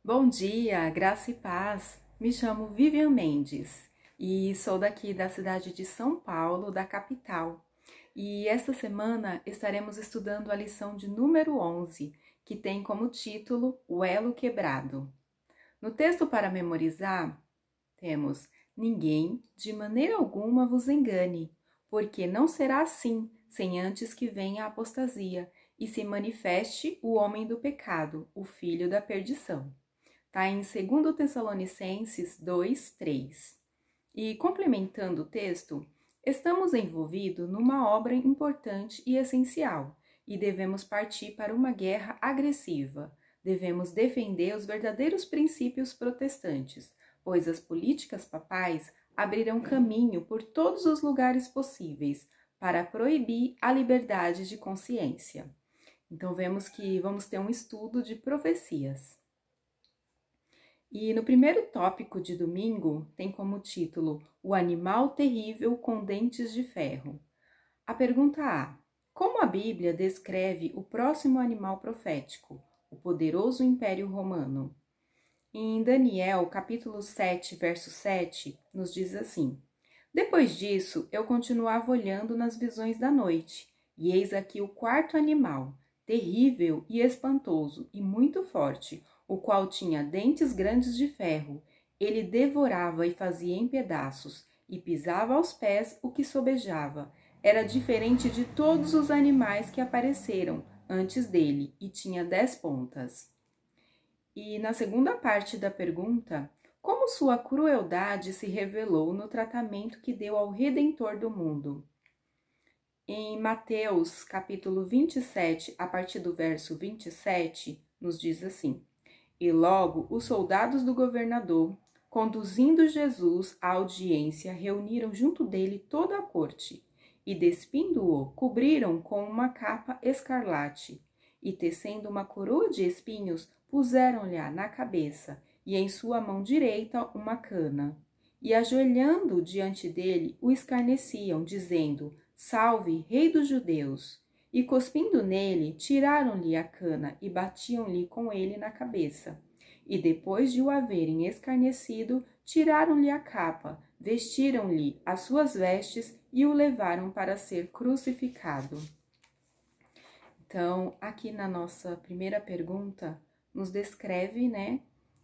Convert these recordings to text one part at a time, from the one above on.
Bom dia, graça e paz. Me chamo Vivian Mendes e sou daqui da cidade de São Paulo, da capital. E esta semana estaremos estudando a lição de número 11, que tem como título O Elo Quebrado. No texto para memorizar, temos: ninguém, de maneira alguma, vos engane, porque não será assim, sem antes que venha a apostasia e se manifeste o homem do pecado, o filho da perdição. Está em 2 Tessalonicenses 2:3. E complementando o texto, estamos envolvidos numa obra importante e essencial e devemos partir para uma guerra agressiva. Devemos defender os verdadeiros princípios protestantes, pois as políticas papais abrirão caminho por todos os lugares possíveis para proibir a liberdade de consciência. Então, vemos que vamos ter um estudo de profecias. E no primeiro tópico de domingo tem como título O Animal Terrível com Dentes de Ferro. A pergunta A: como a Bíblia descreve o próximo animal profético, o poderoso Império Romano? Em Daniel, capítulo 7, verso 7, nos diz assim: depois disso, eu continuava olhando nas visões da noite, e eis aqui o quarto animal, terrível e espantoso e muito forte, o qual tinha dentes grandes de ferro. Ele devorava e fazia em pedaços, e pisava aos pés o que sobejava. Era diferente de todos os animais que apareceram antes dele, e tinha 10 pontas. E na segunda parte da pergunta, como sua crueldade se revelou no tratamento que deu ao Redentor do mundo? Em Mateus, capítulo 27, a partir do verso 27, nos diz assim: e logo os soldados do governador, conduzindo Jesus à audiência, reuniram junto dele toda a corte, e despindo-o, cobriram com uma capa escarlate, e tecendo uma coroa de espinhos, puseram-lhe na cabeça, e em sua mão direita uma cana. E ajoelhando diante dele, o escarneciam, dizendo: salve, rei dos judeus! E cuspindo nele, tiraram-lhe a cana e batiam-lhe com ele na cabeça. E depois de o haverem escarnecido, tiraram-lhe a capa, vestiram-lhe as suas vestes e o levaram para ser crucificado. Então, aqui na nossa primeira pergunta, nos descreve,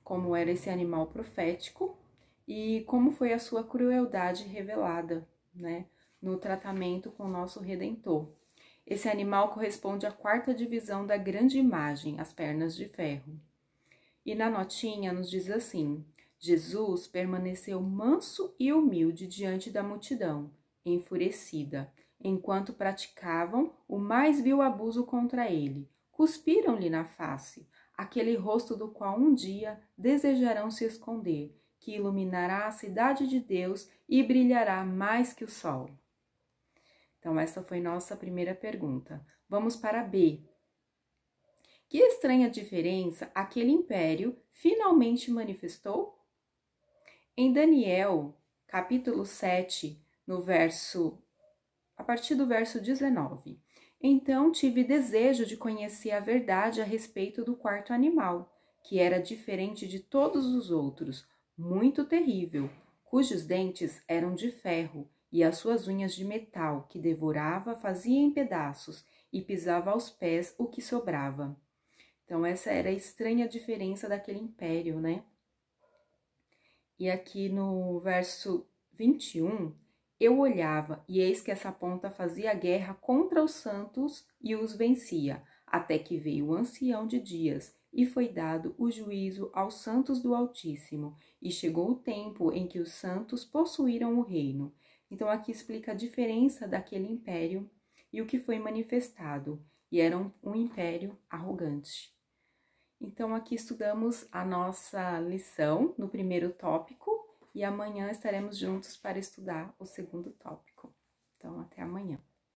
como era esse animal profético e como foi a sua crueldade revelada, no tratamento com o nosso Redentor. Esse animal corresponde à quarta divisão da grande imagem, as pernas de ferro. E na notinha nos diz assim: Jesus permaneceu manso e humilde diante da multidão, enfurecida, enquanto praticavam o mais vil abuso contra ele. Cuspiram-lhe na face, aquele rosto do qual um dia desejarão se esconder, que iluminará a cidade de Deus e brilhará mais que o sol. Então, essa foi nossa primeira pergunta. Vamos para B. Que estranha diferença aquele império finalmente manifestou? Em Daniel, capítulo 7, a partir do verso 19. Então tive desejo de conhecer a verdade a respeito do quarto animal, que era diferente de todos os outros, muito terrível, cujos dentes eram de ferro e as suas unhas de metal, que devorava, fazia em pedaços e pisava aos pés o que sobrava. Então, essa era a estranha diferença daquele império, E aqui no verso 21, eu olhava, e eis que essa ponta fazia guerra contra os santos e os vencia, até que veio o ancião de dias, e foi dado o juízo aos santos do Altíssimo, e chegou o tempo em que os santos possuíram o reino. Então, aqui explica a diferença daquele império e o que foi manifestado, e era um império arrogante. Então, aqui estudamos a nossa lição no primeiro tópico e amanhã estaremos juntos para estudar o segundo tópico. Então, até amanhã.